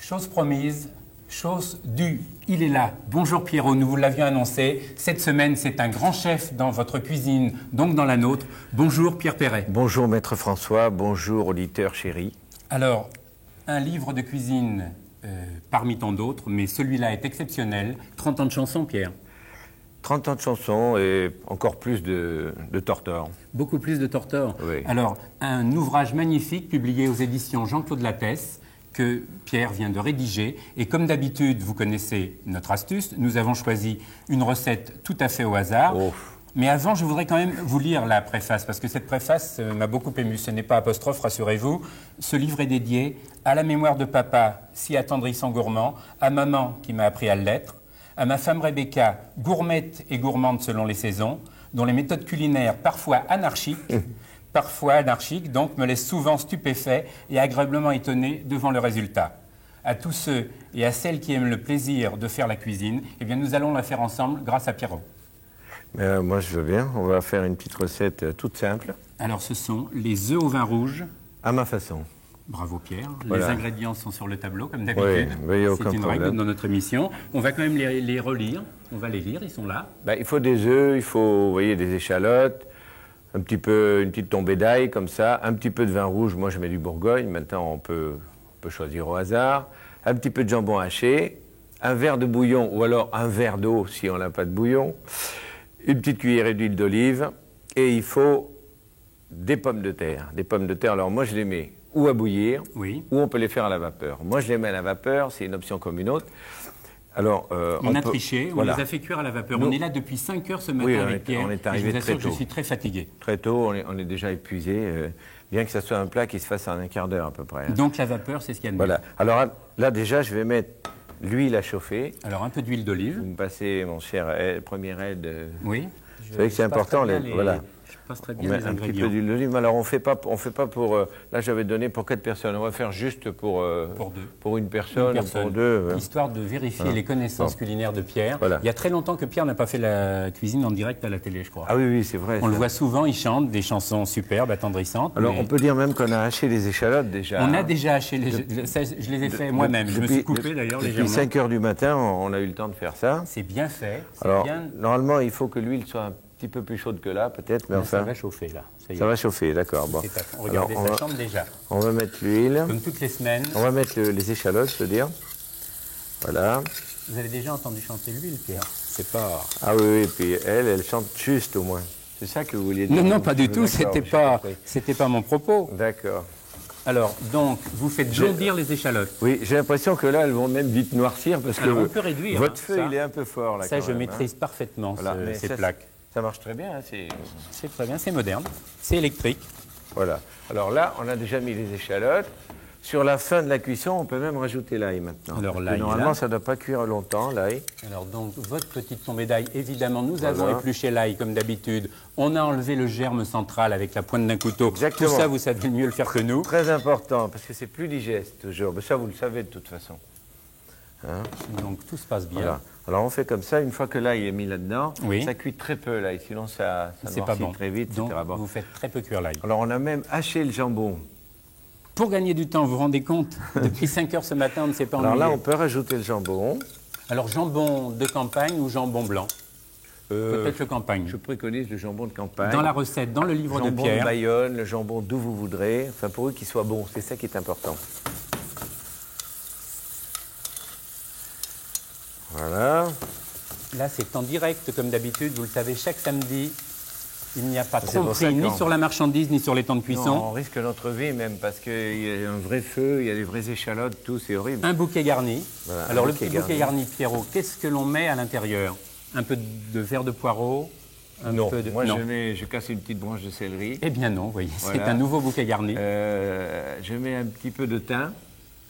Chose promise, chose due. Il est là. Bonjour Pierrot, nous vous l'avions annoncé. Cette semaine, c'est un grand chef dans votre cuisine, donc dans la nôtre. Bonjour Pierre Perret. Bonjour Maître François, bonjour auditeur chéri. Alors, un livre de cuisine parmi tant d'autres, mais celui-là est exceptionnel. 30 ans de chansons, Pierre. 30 ans de chansons et encore plus de Tortor. Beaucoup plus de Tortor. Oui. Alors, un ouvrage magnifique publié aux éditions Jean-Claude Lattès, que Pierre vient de rédiger. Et comme d'habitude, vous connaissez notre astuce, nous avons choisi une recette tout à fait au hasard. Oh. Mais avant, je voudrais quand même vous lire la préface, parce que cette préface m'a beaucoup ému. Ce n'est pas apostrophe, rassurez-vous. Ce livre est dédié à la mémoire de papa, si attendrissant gourmand, à maman qui m'a appris à l'être, à ma femme Rebecca, gourmette et gourmande selon les saisons, dont les méthodes culinaires, parfois anarchiques, donc me laissent souvent stupéfait et agréablement étonné devant le résultat. À tous ceux et à celles qui aiment le plaisir de faire la cuisine, eh bien nous allons la faire ensemble grâce à Pierrot. Moi je veux bien, on va faire une petite recette toute simple. Alors ce sont les œufs au vin rouge. À ma façon. Bravo Pierre. Voilà. Les ingrédients sont sur le tableau comme d'habitude. Oui, il n'y a c'est aucun une problème. règle dans notre émission. On va quand même les relire. On va les lire, ils sont là. Il faut des œufs, il faut, vous voyez, des échalotes, une petite tombée d'ail comme ça, un petit peu de vin rouge, moi je mets du Bourgogne, maintenant on peut choisir au hasard, un petit peu de jambon haché, un verre de bouillon ou alors un verre d'eau si on n'a pas de bouillon, une petite cuillerée d'huile d'olive et il faut des pommes de terre. Des pommes de terre, alors moi je les mets ou à bouillir, Oui. ou on peut les faire à la vapeur. Moi je les mets à la vapeur, c'est une option comme une autre. Alors, On a triché, on voilà. les a fait cuire à la vapeur. Nous- On est là depuis 5 heures ce matin Oui, avec Pierre. on est et arrivé je vous assure très que je tôt. suis très fatigué. Très tôt, on est déjà épuisé, bien que ce soit un plat qui se fasse en un quart d'heure à peu près. Hein. Donc la vapeur, c'est ce qu'il y a de Voilà. Alors là déjà, je vais mettre l'huile à chauffer. mieux. Alors un peu d'huile d'olive. Vous me passez, mon cher premier aide. Oui. Vous savez que c'est important, voilà. Je passe très On bien met les un petit ingrédients. peu d'huile d'olive. Alors on fait pas pour. Là, j'avais donné pour 4 personnes. On va faire juste pour Pour deux. pour une personne, ou pour deux. Histoire de vérifier les connaissances culinaires de Pierre. Voilà. Il y a très longtemps que Pierre n'a pas fait la cuisine en direct à la télé, je crois. Ah oui, oui, c'est vrai. On le ça. voit souvent, il chante des chansons superbes, attendrissantes. Alors mais on peut dire même qu'on a haché les échalotes déjà. on a déjà haché ça, je les ai fait moi-même. Je me suis coupé d'ailleurs Depuis légèrement. 5 heures du matin, on a eu le temps de faire ça. C'est bien fait. C'est Alors, bien. normalement, il faut que l'huile soit un petit peu plus chaude que là, peut-être, mais Là, ça enfin, va chauffer là. Y est. ça va chauffer, d'accord. Bon. C'est à- Regardez, Alors, ça chante déjà. on va mettre l'huile, Comme toutes les semaines. on va mettre les échalotes, je veux dire. Voilà. Vous avez déjà entendu chanter l'huile, Pierre. C'est pas. Ah oui, oui, et puis elle chante juste au moins. C'est ça que vous vouliez dire? Non, non, pas du tout. D'accord, C'était pas mon propos. D'accord. Alors, donc, vous faites jaundir les échalotes. Oui, j'ai l'impression que là, elles vont même vite noircir parce que Alors, on peut réduire, votre hein, feu, ça. il est un peu fort là. Ça, quand je même, maîtrise parfaitement Voilà, mais ces ça, plaques. Ça marche très bien, hein, C'est très bien, c'est moderne, c'est électrique. Voilà. Alors là, on a déjà mis les échalotes. Sur la fin de la cuisson, on peut même rajouter l'ail maintenant. Alors, Parce que l'ail, normalement, là. ça ne doit pas cuire longtemps, l'ail. Alors donc, votre petite tombée d'ail, évidemment, nous avons Voilà. épluché l'ail comme d'habitude. On a enlevé le germe central avec la pointe d'un couteau. Exactement. Tout ça, vous savez mieux le faire que nous. Très important, parce que c'est plus digeste toujours. Mais ça, vous le savez de toute façon. Hein? Donc tout se passe bien. Voilà. Alors on fait comme ça, une fois que l'ail est mis là-dedans, Oui. ça cuit très peu l'ail, sinon ça C'est pas noircit bon. très vite, Donc, etc. Bon. vous faites très peu cuire l'ail. Alors on a même haché le jambon. Pour gagner du temps, vous vous rendez compte? Depuis 5 heures ce matin, on ne s'est pas Alors ennuyé. là, on peut rajouter le jambon. Alors, jambon de campagne ou jambon blanc? Peut-être le campagne. Je préconise le jambon de campagne. Dans la recette, dans le livre de jambon Pierre. de Bayonne, le jambon d'où vous voudrez, enfin pour eux qu'il soit bon, c'est ça qui est important. Voilà. Là, c'est en direct, comme d'habitude. Vous le savez, chaque samedi, il n'y a pas C'est trop de pour ça prix, ni qu'on- sur la marchandise, ni sur les temps de cuisson. Non, on risque notre vie même parce qu'il y a un vrai feu, il y a des vraies échalotes, tout, c'est horrible. Un bouquet garni. Voilà, Alors, un le bouquet petit bouquet garni. garni, Pierrot, qu'est-ce que l'on met à l'intérieur? Un peu de verre de poireau? Un Non, peu de... moi non. je casse une petite branche de céleri. Eh bien non, vous voyez, c'est Voilà. un nouveau bouquet garni. Je mets un petit peu de thym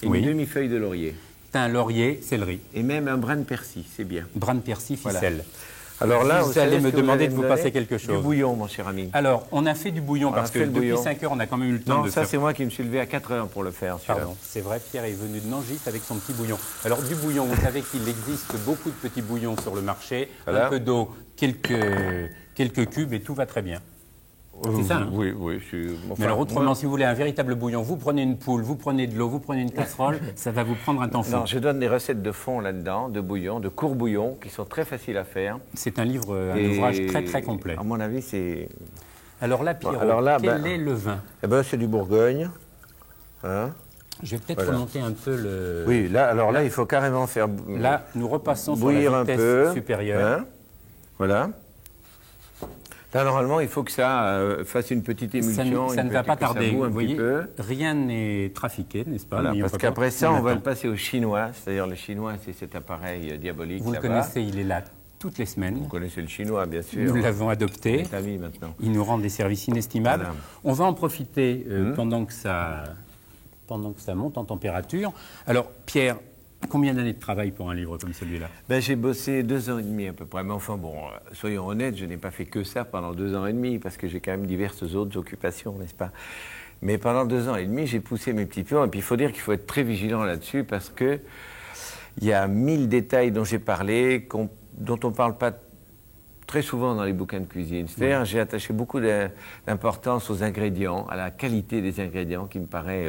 et Oui. une demi-feuille de laurier. Thym, laurier, céleri, Et même un brin de persil, c'est bien. brin de persil, Voilà. ficelle. Alors là, Vous savez allez ce me que vous demander allez de me vous passer donner quelque chose. Du bouillon, mon cher ami. Alors, on a fait du bouillon On parce a que fait le depuis bouillon. 5 heures, on a quand même eu le temps Non, de ça faire... c'est moi qui me suis levé à 4 heures pour le faire. celui-là. Pardon, c'est vrai, Pierre est venu de Nangis avec son petit bouillon. Alors, du bouillon, vous savez qu'il existe beaucoup de petits bouillons sur le marché. Voilà. Un peu d'eau, quelques cubes et tout va très bien. C'est ça, hein? Oui, oui. Mais alors autrement, si vous voulez un véritable bouillon, vous prenez une poule, vous prenez de l'eau, vous prenez une casserole, ça va vous prendre un temps fou. Non, je donne des recettes de fond là-dedans, de bouillon, de court bouillon, qui sont très faciles à faire. C'est un livre, un ouvrage très très complet. À mon avis, c'est... Alors là, Pierrot, quel est le vin? Eh ben, c'est du Bourgogne. Hein? Je vais peut-être remonter un peu le... Oui, là, il faut carrément faire... Là, nous repassons sur bouillir la un vitesse peu, supérieure. Hein? Voilà. Là, normalement, il faut que ça fasse une petite émulsion. Ça ne va pas tarder. Vous voyez, peu. rien n'est trafiqué, n'est-ce pas? Voilà, parce qu'après ça, on va le passer au chinois. C'est-à-dire, le chinois, c'est cet appareil diabolique. Vous le connaissez, il est là toutes les semaines. Vous connaissez le chinois, bien sûr. Nous l'avons adopté. C'est ami maintenant. Il nous rend des services inestimables. Voilà. On va en profiter pendant que ça monte en température. Alors, Pierre, combien d'années de travail pour un livre comme celui-là? Ben, j'ai bossé 2 ans et demi à peu près. Mais enfin, bon, soyons honnêtes, je n'ai pas fait que ça pendant 2 ans et demi, parce que j'ai quand même diverses autres occupations, n'est-ce pas? Mais pendant 2 ans et demi, j'ai poussé mes petits pions. Et puis, il faut dire qu'il faut être très vigilant là-dessus, parce que il y a 1000 détails dont j'ai parlé, dont on ne parle pas très souvent dans les bouquins de cuisine. C'est-à-dire, j'ai attaché beaucoup d'importance aux ingrédients, à la qualité des ingrédients, qui me paraît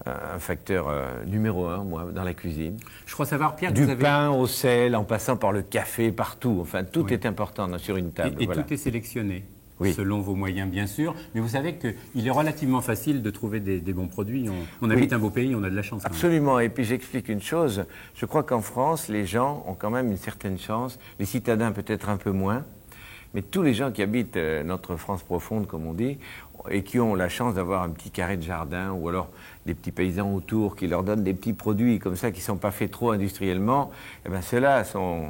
un facteur numéro 1, moi, dans la cuisine. Je crois savoir, Pierre, que du vous avez... pain au sel, en passant par le café, partout. Enfin, tout est important sur une table. Et voilà. tout est sélectionné, Oui. selon vos moyens, bien sûr. Mais vous savez qu'il est relativement facile de trouver des bons produits. On habite un beau pays, on a de la chance. Absolument. Et puis j'explique une chose. Je crois qu'en France, les gens ont quand même une certaine chance. Les citadins peut-être un peu moins. Mais tous les gens qui habitent notre France profonde, comme on dit, et qui ont la chance d'avoir un petit carré de jardin, ou alors des petits paysans autour qui leur donnent des petits produits comme ça, qui ne sont pas faits trop industriellement, eh bien ceux-là sont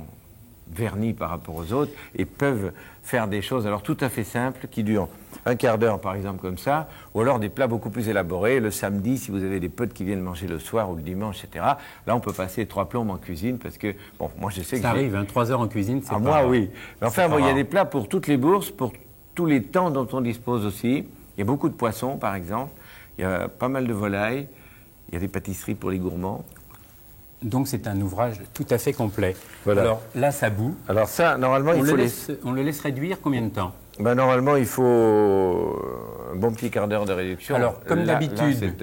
vernis par rapport aux autres et peuvent faire des choses alors tout à fait simples qui durent un quart d'heure par exemple comme ça, ou alors des plats beaucoup plus élaborés. Le samedi, si vous avez des potes qui viennent manger le soir ou le dimanche, etc., là on peut passer 3 plombes en cuisine parce que, bon, moi je sais que... Ça arrive, 3 heures en cuisine, c'est pas... Moi, oui. Mais enfin, bon, il y a des plats pour toutes les bourses, pour tous les temps dont on dispose aussi. Il y a beaucoup de poissons, par exemple. Il y a pas mal de volailles. Il y a des pâtisseries pour les gourmands. Donc c'est un ouvrage tout à fait complet. Voilà. Alors là, ça bout. Alors ça, normalement, On le laisse réduire combien de temps? Ben, normalement, il faut un bon petit quart d'heure de réduction. Alors, comme d'habitude...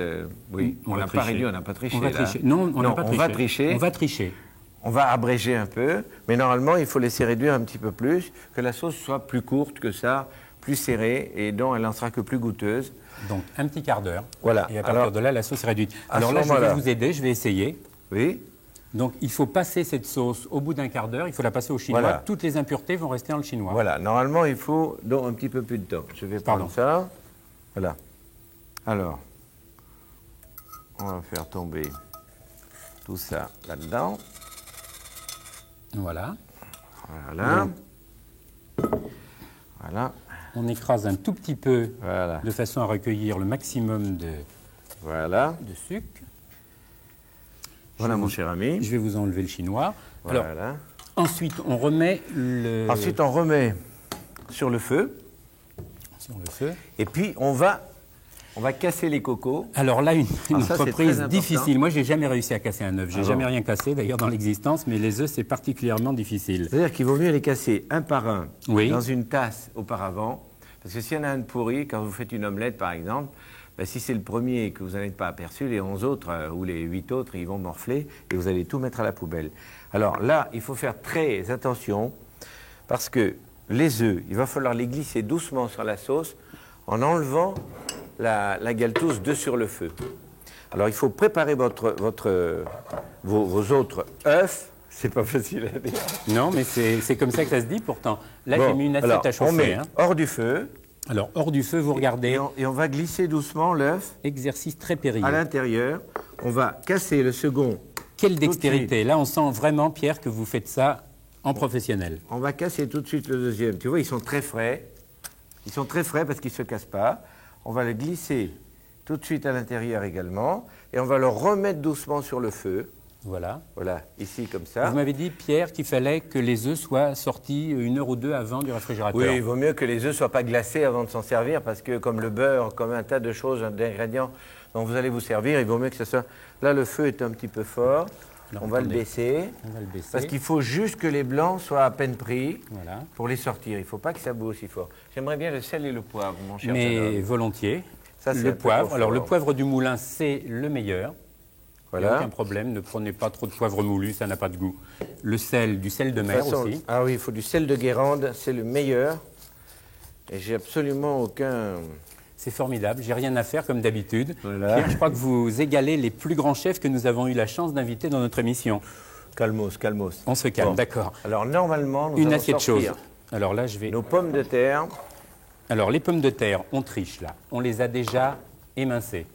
oui, on n'a pas réduit, on n'a pas triché. On va tricher. Non, on n'a pas triché. On va tricher. On va tricher. On va abréger un peu, mais normalement, il faut laisser réduire un petit peu plus, que la sauce soit plus courte que ça, plus serrée, et donc elle n'en sera que plus goûteuse. Donc, un petit quart d'heure. Voilà. Et à partir de là, la sauce est réduite. Alors là, je vais vous aider, je vais essayer. Oui. Donc, il faut passer cette sauce au bout d'un quart d'heure, il faut la passer au chinois. Voilà. Toutes les impuretés vont rester dans le chinois. Voilà. Normalement, il faut donc un petit peu plus de temps. Je vais prendre ça. Voilà. Alors, on va faire tomber tout ça là-dedans. Voilà. Voilà. Voilà. On écrase un tout petit peu Voilà. de façon à recueillir le maximum de sucre. Voilà, mon cher ami. Je vais vous enlever le chinois. Alors, Voilà. ensuite, on remet le... Ensuite, on remet sur le feu. Sur le feu. Et puis, on va casser les cocos. Alors là, une ça, c'est entreprise très difficile. Moi, j'ai jamais réussi à casser un œuf. J'ai Ah jamais bon rien cassé, d'ailleurs, dans l'existence, mais les œufs, c'est particulièrement difficile. C'est-à-dire qu'il vaut mieux les casser un par un Oui. dans une tasse auparavant. Parce que s'il y en a un de pourri, quand vous faites une omelette, par exemple, ben, si c'est le premier et que vous n'en êtes pas aperçu, les 11 autres ou les 8 autres, ils vont morfler et vous allez tout mettre à la poubelle. Alors là, il faut faire très attention parce que les œufs, il va falloir les glisser doucement sur la sauce en enlevant la galtouze de sur le feu. Alors il faut préparer vos autres œufs. C'est pas facile à dire. Non, mais c'est comme ça que ça se dit, pourtant. Là, Bon, j'ai mis une assiette à chauffer. On met hors du feu. Alors, hors du feu, vous regardez. Et on va glisser doucement l'œuf Exercice très périlleux. à l'intérieur. On va casser le second. Quelle dextérité. Là, on sent vraiment, Pierre, que vous faites ça en professionnel. On va casser tout de suite le deuxième. Tu vois, ils sont très frais. Ils sont très frais parce qu'ils ne se cassent pas. On va le glisser tout de suite à l'intérieur également. Et on va le remettre doucement sur le feu. Voilà. Voilà, ici comme ça. Vous m'avez dit, Pierre, qu'il fallait que les œufs soient sortis 1 heure ou 2 avant du réfrigérateur. Oui, il vaut mieux que les œufs ne soient pas glacés avant de s'en servir parce que comme le beurre, comme un tas de choses, d'ingrédients dont vous allez vous servir, il vaut mieux que ça soit... Là, le feu est un petit peu fort. Alors, on va le attendez. baisser. On va le baisser. Parce qu'il faut juste que les blancs soient à peine pris Voilà. pour les sortir. Il ne faut pas que ça boue aussi fort. J'aimerais bien le sel et le poivre, mon cher Mais Shannon. volontiers. Ça, c'est un Le peu poivre. trop Alors, fort. le poivre du moulin, c'est le meilleur. Il n'y a Voilà. aucun problème. Ne prenez pas trop de poivre moulu, ça n'a pas de goût. Le sel, du sel de mer aussi. Ah oui, il faut du sel de Guérande, c'est le meilleur. Et j'ai absolument aucun... C'est formidable. J'ai rien à faire comme d'habitude. Voilà. Pierre, je crois que vous égalez les plus grands chefs que nous avons eu la chance d'inviter dans notre émission. Calmos, calmos. On se calme, Bon. d'accord. Alors normalement, nous Une allons assiette sortir chaude. Alors là, je vais. nos pommes de terre. Alors, les pommes de terre, on triche là. On les a déjà émincées.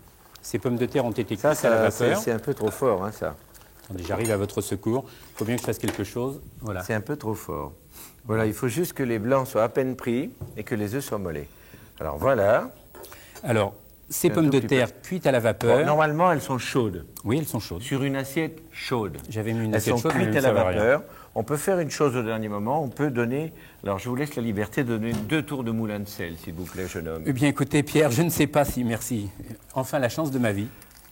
Ces pommes de terre ont été cuites Ça, à la vapeur. c'est un peu trop fort, hein, ça. Attendez, j'arrive à votre secours. Il faut bien que je fasse quelque chose. Voilà. C'est un peu trop fort. Voilà, il faut juste que les blancs soient à peine pris et que les œufs soient mollets. Alors voilà. Alors, ces Un pommes tout de petit terre cuites à la Bon, vapeur. normalement, elles sont chaudes. Oui, elles sont chaudes. Sur une assiette chaude. J'avais mis une Elles assiette sont chaude, mais cuites à ça la va rien. vapeur. On peut faire une chose au dernier moment. On peut donner... Alors, je vous laisse la liberté de donner 2 tours de moulin de sel, s'il vous plaît, jeune homme. Eh bien, écoutez, Pierre, je ne sais pas si... Merci. Enfin, la chance de ma vie.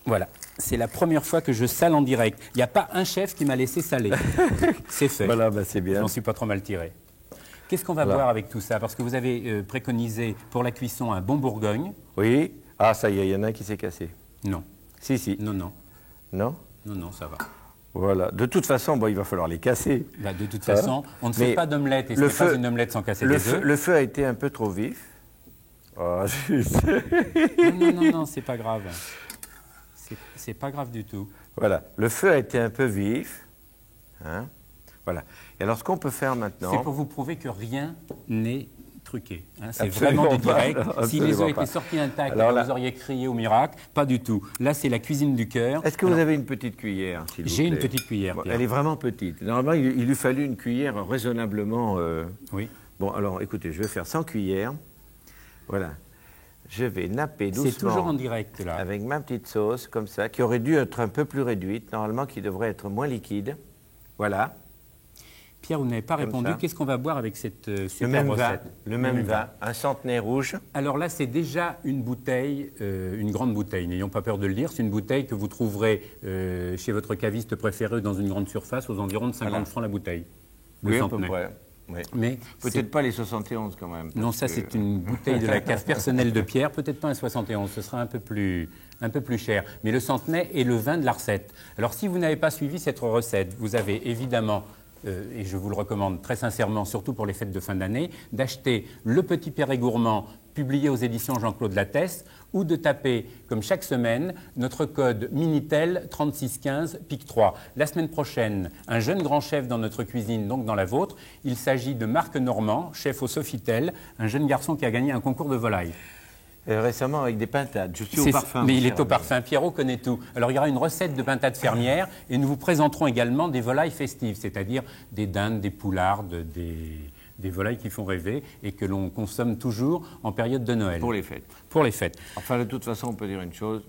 Voilà. C'est la première fois que je sale en direct. Il n'y a pas un chef qui m'a laissé saler. C'est fait. Voilà, c'est Je bien. n'en suis pas trop mal tiré. Qu'est-ce qu'on va Voilà. boire avec tout ça? Parce que vous avez préconisé pour la cuisson un bon Bourgogne. Oui. Ah, ça y est, il y en a un qui s'est cassé. Non, Si, si. non, non, Non? non, non, ça va. Voilà. De toute façon, bon, il va falloir les casser. Bah, de toute Ça façon, on ne fait Mais pas d'omelette et ce le n'est pas feu- une omelette sans casser Le des feu, œufs. le feu a été un peu trop vif. Oh, juste. Non, non, non, non, c'est pas grave. C'est pas grave du tout. Voilà. Le feu a été un peu vif. Hein? Voilà. Et alors, ce qu'on peut faire maintenant... C'est pour vous prouver que rien n'est truqué. Hein. C'est Absolument vraiment du pas, direct. non, Si les absolument œufs pas. étaient sortis intacts, Alors là- vous auriez crié au miracle. Pas du tout. Là, c'est la cuisine du cœur. Est-ce que vous avez une petite cuillère, s'il vous J'ai une plaît? petite cuillère, Bon, Pierre. elle est vraiment petite. Normalement, il lui fallut une cuillère raisonnablement... Oui. Bon, alors, écoutez, je vais faire 100 cuillères. Voilà. Je vais napper doucement. C'est toujours en direct, là. Avec ma petite sauce, comme ça, qui aurait dû être un peu plus réduite, normalement, qui devrait être moins liquide. Voilà. Pierre, vous n'avez pas Comme répondu. ça. Qu'est-ce qu'on va boire avec cette Le super même vin. recette? Le même vin. Un centenaire rouge. Alors là, c'est déjà une bouteille, une grande bouteille. N'ayons pas peur de le dire. C'est une bouteille que vous trouverez chez votre caviste préféré dans une grande surface aux environs de 50 Voilà. francs la bouteille. Le Oui, à peu centenaire. près. Oui. Mais Peut-être pas les 71 quand même. non, parce ça que- c'est une bouteille de la cave personnelle de Pierre, peut-être pas un 71, ce sera un peu plus cher. Mais le centenaire est le vin de la recette. Alors si vous n'avez pas suivi cette recette, vous avez évidemment, et je vous le recommande très sincèrement, surtout pour les fêtes de fin d'année, d'acheter Le Petit Perret Gourmand, publié aux éditions Jean-Claude Lattès, ou de taper, comme chaque semaine, notre code Minitel 3615 PIC 3. La semaine prochaine, un jeune grand chef dans notre cuisine, donc dans la vôtre. Il s'agit de Marc Normand, chef au Sofitel, un jeune garçon qui a gagné un concours de volaille. Récemment avec des pintades. Je suis au C'est- parfum. Mais mon il est cher au ami. parfum. Pierrot connaît tout. Alors il y aura une recette de pintade fermière et nous vous présenterons également des volailles festives, c'est-à-dire des dindes, des poulardes, des volailles qui font rêver et que l'on consomme toujours en période de Noël. Pour les fêtes. Pour les fêtes. Enfin, de toute façon, on peut dire une chose.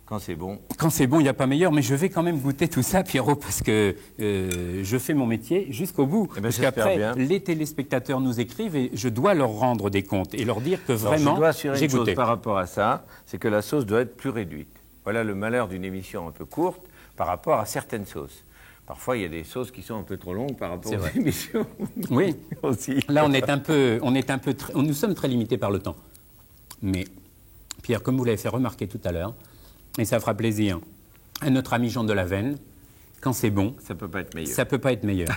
Quand c'est bon, Quand c'est bon, il n'y a pas meilleur, mais je vais quand même goûter tout ça, Pierrot, parce que je fais mon métier jusqu'au bout. Eh ben, parce j'espère qu'après, bien. les téléspectateurs nous écrivent et je dois leur rendre des comptes et leur dire que alors, vraiment, je dois assurer j'ai une chose goûté. par rapport à ça, c'est que la sauce doit être plus réduite. Voilà le malheur d'une émission un peu courte par rapport à certaines sauces. Parfois, il y a des sauces qui sont un peu trop longues par rapport C'est aux vrai. émissions Oui. aussi. Là, nous sommes très limités par le temps. Mais, Pierre, comme vous l'avez fait remarquer tout à l'heure, et ça fera plaisir à notre ami Jean Delavenne, quand c'est bon, Ça peut pas être meilleur. ça ne peut pas être meilleur.